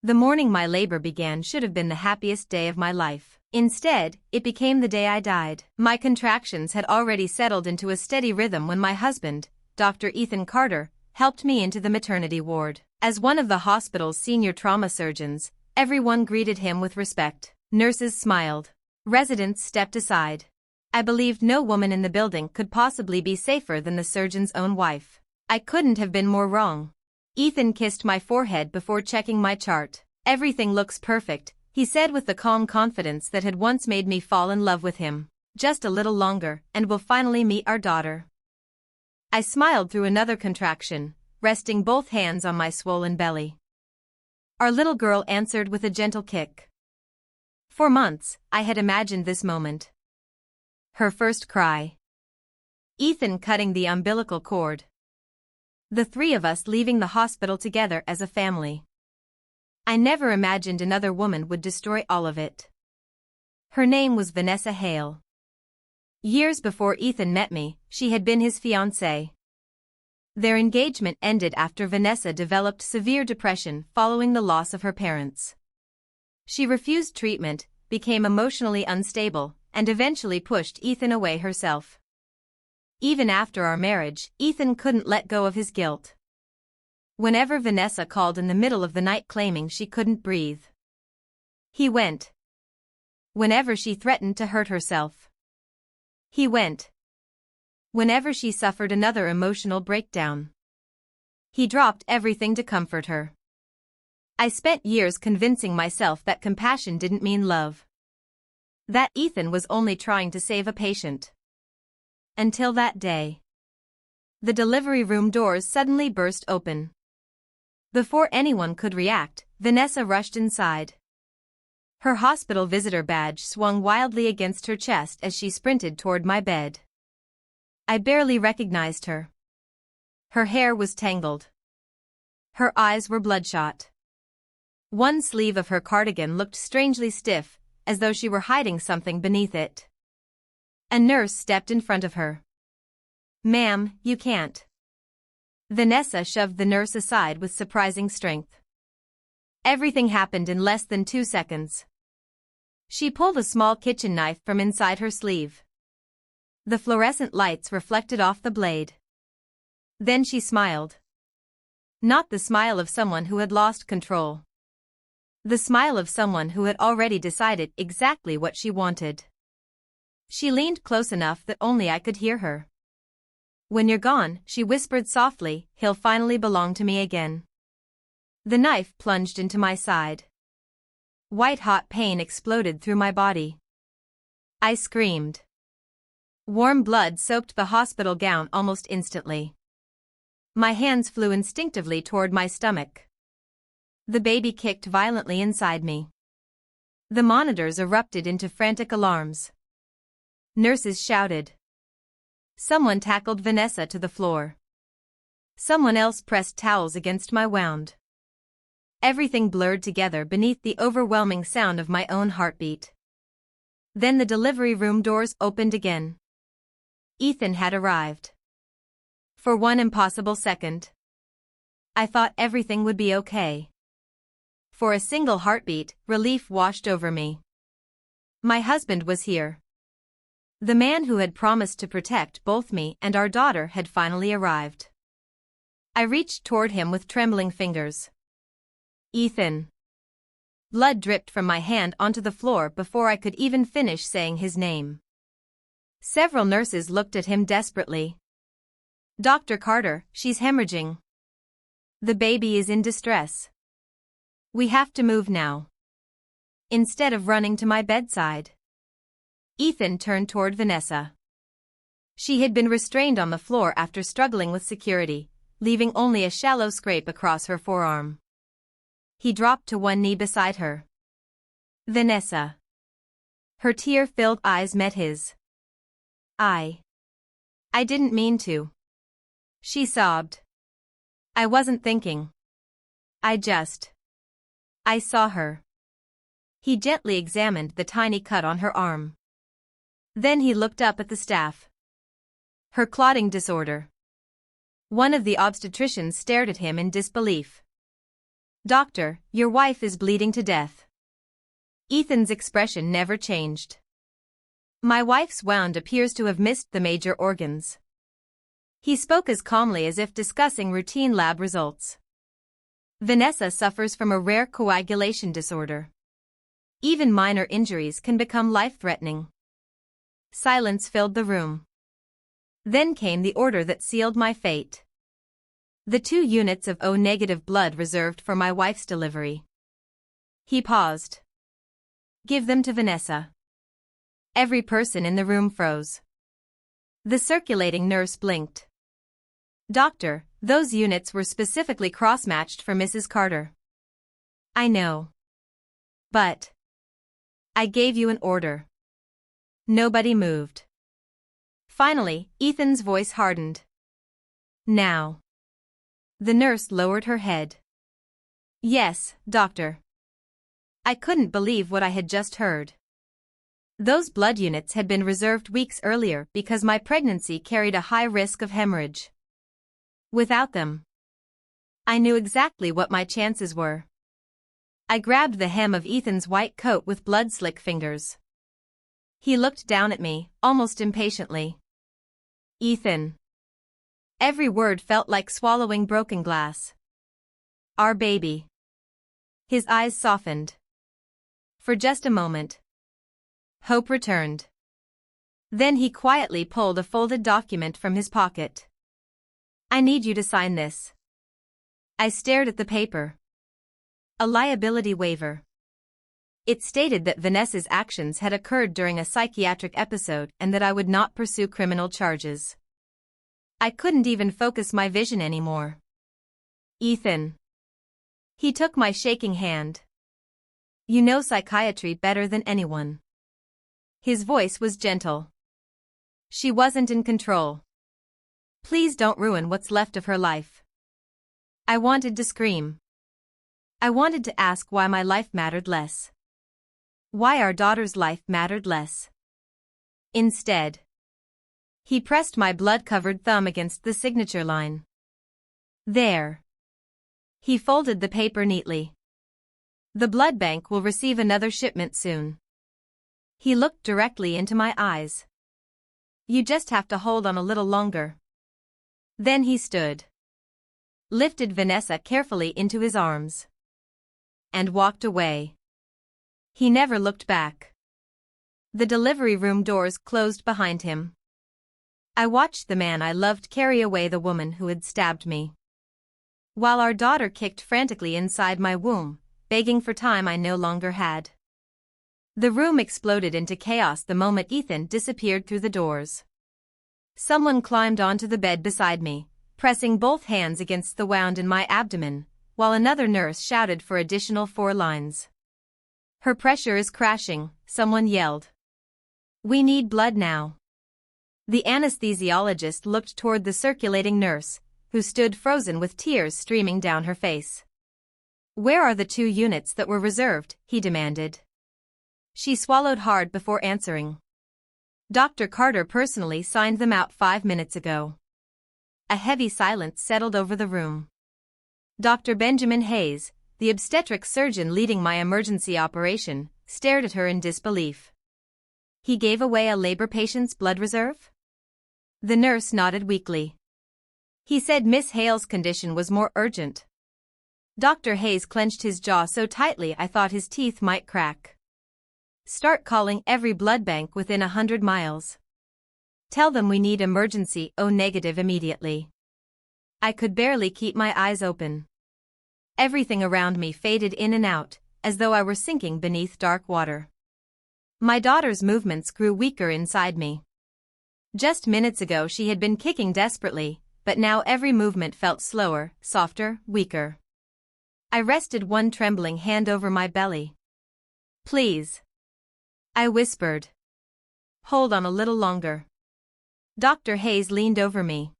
The morning my labor began should have been the happiest day of my life. Instead, it became the day I died. My contractions had already settled into a steady rhythm when my husband, Dr. Ethan Carter, helped me into the maternity ward. As one of the hospital's senior trauma surgeons, everyone greeted him with respect. Nurses smiled. Residents stepped aside. I believed no woman in the building could possibly be safer than the surgeon's own wife. I couldn't have been more wrong. Ethan kissed my forehead before checking my chart. "Everything looks perfect," he said with the calm confidence that had once made me fall in love with him. "Just a little longer, and we'll finally meet our daughter." I smiled through another contraction, resting both hands on my swollen belly. Our little girl answered with a gentle kick. For months, I had imagined this moment. Her first cry. Ethan cutting the umbilical cord. The three of us leaving the hospital together as a family. I never imagined another woman would destroy all of it. Her name was Vanessa Hale. Years before Ethan met me, she had been his fiancée. Their engagement ended after Vanessa developed severe depression following the loss of her parents. She refused treatment, became emotionally unstable, and eventually pushed Ethan away herself. Even after our marriage, Ethan couldn't let go of his guilt. Whenever Vanessa called in the middle of the night claiming she couldn't breathe, he went. Whenever she threatened to hurt herself, he went. Whenever she suffered another emotional breakdown, he dropped everything to comfort her. I spent years convincing myself that compassion didn't mean love. That Ethan was only trying to save a patient. Until that day. The delivery room doors suddenly burst open. Before anyone could react, Vanessa rushed inside. Her hospital visitor badge swung wildly against her chest as she sprinted toward my bed. I barely recognized her. Her hair was tangled. Her eyes were bloodshot. One sleeve of her cardigan looked strangely stiff, as though she were hiding something beneath it. A nurse stepped in front of her. "Ma'am, you can't." Vanessa shoved the nurse aside with surprising strength. Everything happened in less than 2 seconds. She pulled a small kitchen knife from inside her sleeve. The fluorescent lights reflected off the blade. Then she smiled. Not the smile of someone who had lost control. The smile of someone who had already decided exactly what she wanted. She leaned close enough that only I could hear her. "When you're gone," she whispered softly, "he'll finally belong to me again." The knife plunged into my side. White-hot pain exploded through my body. I screamed. Warm blood soaked the hospital gown almost instantly. My hands flew instinctively toward my stomach. The baby kicked violently inside me. The monitors erupted into frantic alarms. Nurses shouted. Someone tackled Vanessa to the floor. Someone else pressed towels against my wound. Everything blurred together beneath the overwhelming sound of my own heartbeat. Then the delivery room doors opened again. Ethan had arrived. For one impossible second, I thought everything would be okay. For a single heartbeat, relief washed over me. My husband was here. The man who had promised to protect both me and our daughter had finally arrived. I reached toward him with trembling fingers. "Ethan." Blood dripped from my hand onto the floor before I could even finish saying his name. Several nurses looked at him desperately. "Dr. Carter, she's hemorrhaging. The baby is in distress. We have to move now." Instead of running to my bedside, Ethan turned toward Vanessa. She had been restrained on the floor after struggling with security, leaving only a shallow scrape across her forearm. He dropped to one knee beside her. "Vanessa." Her tear-filled eyes met his. I didn't mean to." She sobbed. "I wasn't thinking. I saw her." He gently examined the tiny cut on her arm. Then he looked up at the staff. "Her clotting disorder." One of the obstetricians stared at him in disbelief. Doctor, your wife is bleeding to death. Ethan's expression never changed. My wife's wound appears to have missed the major organs. He spoke as calmly as if discussing routine lab results. Vanessa suffers from a rare coagulation disorder. Even minor injuries can become life-threatening. Silence filled the room. Then came the order that sealed my fate. The 2 units of O-negative blood reserved for my wife's delivery. He paused. Give them to Vanessa. Every person in the room froze. The circulating nurse blinked. Doctor, those units were specifically cross-matched for Mrs. Carter. I know. But I gave you an order. Nobody moved. Finally, Ethan's voice hardened. Now. The nurse lowered her head. Yes, doctor. I couldn't believe what I had just heard. Those blood units had been reserved weeks earlier because my pregnancy carried a high risk of hemorrhage. Without them, I knew exactly what my chances were. I grabbed the hem of Ethan's white coat with blood-slick fingers. He looked down at me, almost impatiently. Ethan. Every word felt like swallowing broken glass. Our baby. His eyes softened. For just a moment, hope returned. Then he quietly pulled a folded document from his pocket. I need you to sign this. I stared at the paper. A liability waiver. It stated that Vanessa's actions had occurred during a psychiatric episode and that I would not pursue criminal charges. I couldn't even focus my vision anymore. Ethan. He took my shaking hand. You know psychiatry better than anyone. His voice was gentle. She wasn't in control. Please don't ruin what's left of her life. I wanted to scream. I wanted to ask why my life mattered less. Why our daughter's life mattered less. Instead, he pressed my blood-covered thumb against the signature line. There. He folded the paper neatly. The blood bank will receive another shipment soon. He looked directly into my eyes. You just have to hold on a little longer. Then he stood. Lifted Vanessa carefully into his arms. And walked away. He never looked back. The delivery room doors closed behind him. I watched the man I loved carry away the woman who had stabbed me. While our daughter kicked frantically inside my womb, begging for time I no longer had. The room exploded into chaos the moment Ethan disappeared through the doors. Someone climbed onto the bed beside me, pressing both hands against the wound in my abdomen, while another nurse shouted for additional 4 lines. Her pressure is crashing, someone yelled. We need blood now. The anesthesiologist looked toward the circulating nurse, who stood frozen with tears streaming down her face. Where are the 2 units that were reserved? He demanded. She swallowed hard before answering. Dr. Carter personally signed them out 5 minutes ago. A heavy silence settled over the room. Dr. Benjamin Hayes, the obstetric surgeon leading my emergency operation, stared at her in disbelief. He gave away a labor patient's blood reserve? The nurse nodded weakly. He said Miss Hale's condition was more urgent. Dr. Hayes clenched his jaw so tightly I thought his teeth might crack. Start calling every blood bank within 100 miles. Tell them we need emergency O-negative immediately. I could barely keep my eyes open. Everything around me faded in and out, as though I were sinking beneath dark water. My daughter's movements grew weaker inside me. Just minutes ago she had been kicking desperately, but now every movement felt slower, softer, weaker. I rested one trembling hand over my belly. Please. I whispered. Hold on a little longer. Dr. Hayes leaned over me.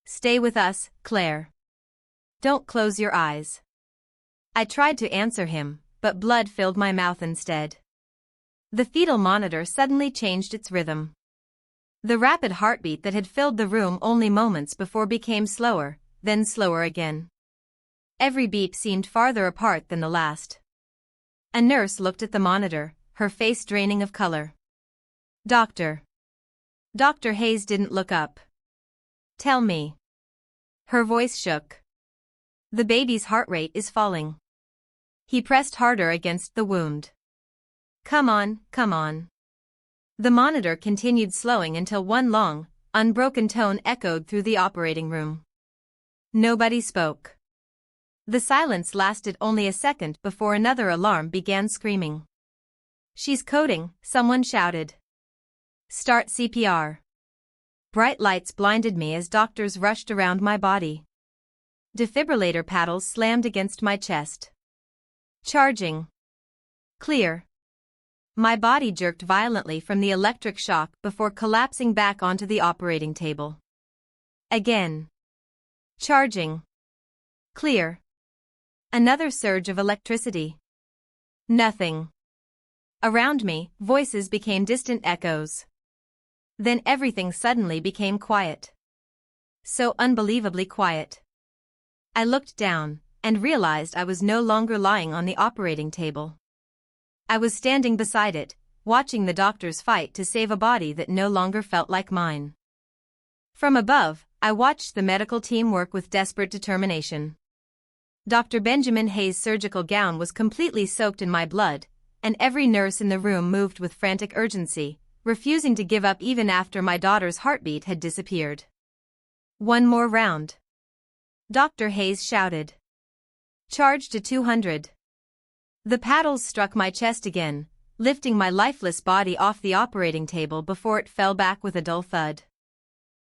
Stay with us, Claire. Don't close your eyes. I tried to answer him, but blood filled my mouth instead. The fetal monitor suddenly changed its rhythm. The rapid heartbeat that had filled the room only moments before became slower, then slower again. Every beep seemed farther apart than the last. A nurse looked at the monitor, her face draining of color. Doctor. Dr. Hayes didn't look up. Tell me. Her voice shook. The baby's heart rate is falling. He pressed harder against the wound. Come on, come on. The monitor continued slowing until one long, unbroken tone echoed through the operating room. Nobody spoke. The silence lasted only a second before another alarm began screaming. She's coding, someone shouted. Start CPR. Bright lights blinded me as doctors rushed around my body. Defibrillator paddles slammed against my chest. Charging. Clear. My body jerked violently from the electric shock before collapsing back onto the operating table. Again. Charging. Clear. Another surge of electricity. Nothing. Around me, voices became distant echoes. Then everything suddenly became quiet. So unbelievably quiet. I looked down and realized I was no longer lying on the operating table. I was standing beside it, watching the doctors fight to save a body that no longer felt like mine. From above, I watched the medical team work with desperate determination. Dr. Benjamin Hayes' surgical gown was completely soaked in my blood, and every nurse in the room moved with frantic urgency, refusing to give up even after my daughter's heartbeat had disappeared. One more round. Dr. Hayes shouted. Charge to 200. The paddles struck my chest again, lifting my lifeless body off the operating table before it fell back with a dull thud.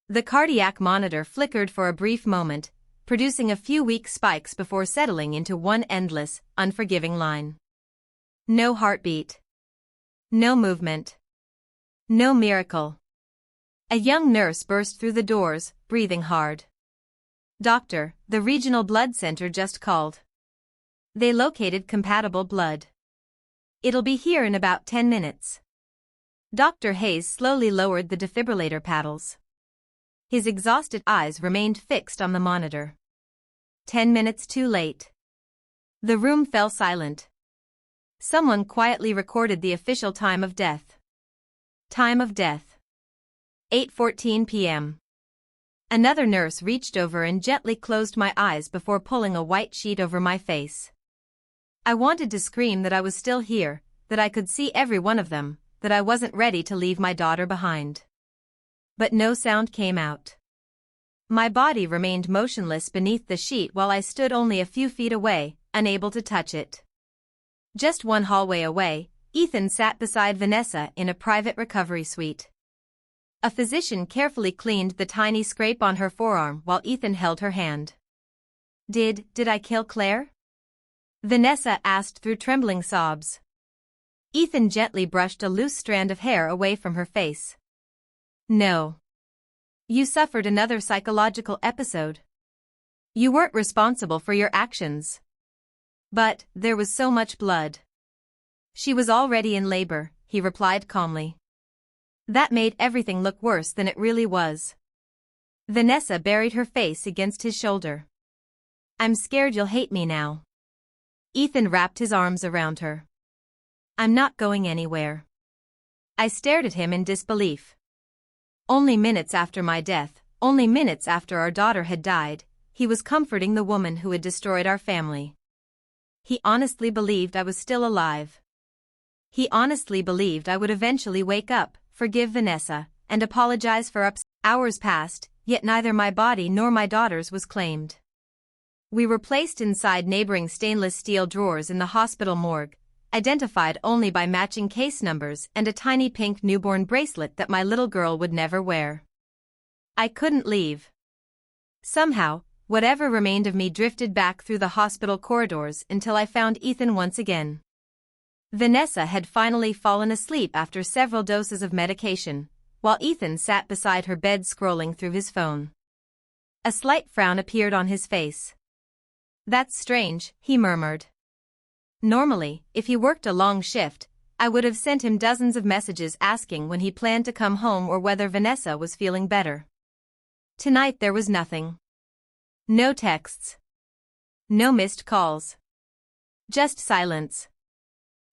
The cardiac monitor flickered for a brief moment, producing a few weak spikes before settling into one endless, unforgiving line. No heartbeat. No movement. No miracle. A young nurse burst through the doors, breathing hard. Doctor, the regional blood center just called. They located compatible blood. It'll be here in about 10 minutes. Dr. Hayes slowly lowered the defibrillator paddles. His exhausted eyes remained fixed on the monitor. 10 minutes too late. The room fell silent. Someone quietly recorded the official time of death. Time of death. 8:14 p.m. Another nurse reached over and gently closed my eyes before pulling a white sheet over my face. I wanted to scream that I was still here, that I could see every one of them, that I wasn't ready to leave my daughter behind. But no sound came out. My body remained motionless beneath the sheet while I stood only a few feet away, unable to touch it. Just one hallway away, Ethan sat beside Vanessa in a private recovery suite. A physician carefully cleaned the tiny scrape on her forearm while Ethan held her hand. Did I kill Claire? Vanessa asked through trembling sobs. Ethan gently brushed a loose strand of hair away from her face. No. You suffered another psychological episode. You weren't responsible for your actions. But there was so much blood. She was already in labor, he replied calmly. That made everything look worse than it really was. Vanessa buried her face against his shoulder. I'm scared you'll hate me now. Ethan wrapped his arms around her. I'm not going anywhere. I stared at him in disbelief. Only minutes after my death, only minutes after our daughter had died, he was comforting the woman who had destroyed our family. He honestly believed I was still alive. He honestly believed I would eventually wake up, forgive Vanessa, and apologize for ups. Hours passed, yet neither my body nor my daughter's was claimed. We were placed inside neighboring stainless steel drawers in the hospital morgue, identified only by matching case numbers and a tiny pink newborn bracelet that my little girl would never wear. I couldn't leave. Somehow, whatever remained of me drifted back through the hospital corridors until I found Ethan once again. Vanessa had finally fallen asleep after several doses of medication, while Ethan sat beside her bed scrolling through his phone. A slight frown appeared on his face. That's strange, he murmured. Normally, if he worked a long shift, I would have sent him dozens of messages asking when he planned to come home or whether Vanessa was feeling better. Tonight there was nothing. No texts. No missed calls. Just silence.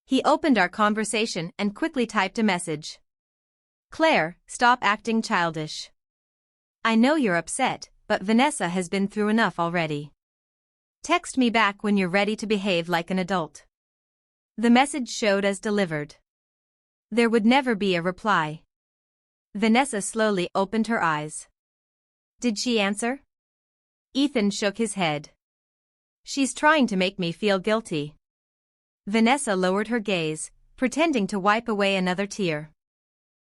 He opened our conversation and quickly typed a message. Claire, stop acting childish. I know you're upset, but Vanessa has been through enough already. Text me back when you're ready to behave like an adult. The message showed as delivered. There would never be a reply. Vanessa slowly opened her eyes. Did she answer? Ethan shook his head. She's trying to make me feel guilty. Vanessa lowered her gaze, pretending to wipe away another tear.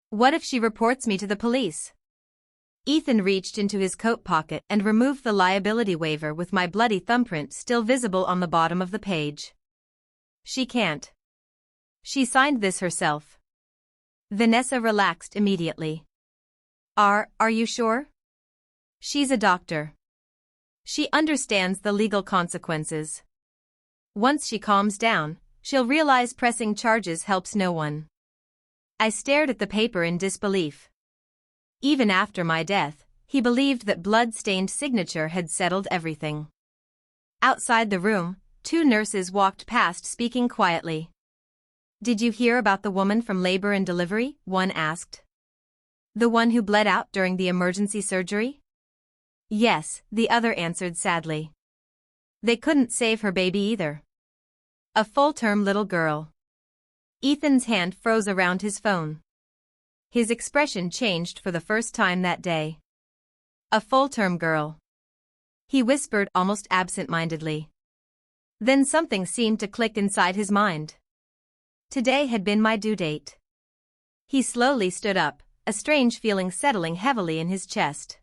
What if she reports me to the police? Ethan reached into his coat pocket and removed the liability waiver with my bloody thumbprint still visible on the bottom of the page. She can't. She signed this herself. Vanessa relaxed immediately. Are you sure? She's a doctor. She understands the legal consequences. Once she calms down, she'll realize pressing charges helps no one. I stared at the paper in disbelief. Even after my death, he believed that blood-stained signature had settled everything. Outside the room, 2 nurses walked past speaking quietly. Did you hear about the woman from labor and delivery? One asked. The one who bled out during the emergency surgery? Yes, the other answered sadly. They couldn't save her baby either. A full-term little girl. Ethan's hand froze around his phone. His expression changed for the first time that day. A full-term girl. He whispered almost absent-mindedly. Then something seemed to click inside his mind. Today had been my due date. He slowly stood up, a strange feeling settling heavily in his chest.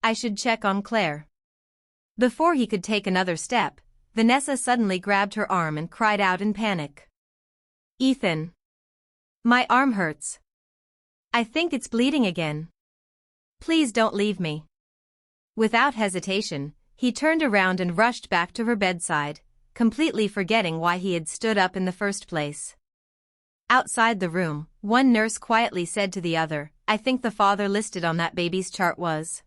I should check on Claire. Before he could take another step, Vanessa suddenly grabbed her arm and cried out in panic. Ethan. My arm hurts. I think it's bleeding again. Please don't leave me. Without hesitation, he turned around and rushed back to her bedside, completely forgetting why he had stood up in the first place. Outside the room, one nurse quietly said to the other, I think the father listed on that baby's chart was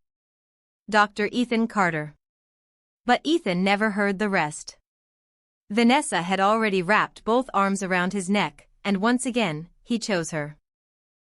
Dr. Ethan Carter. But Ethan never heard the rest. Vanessa had already wrapped both arms around his neck, and once again, he chose her.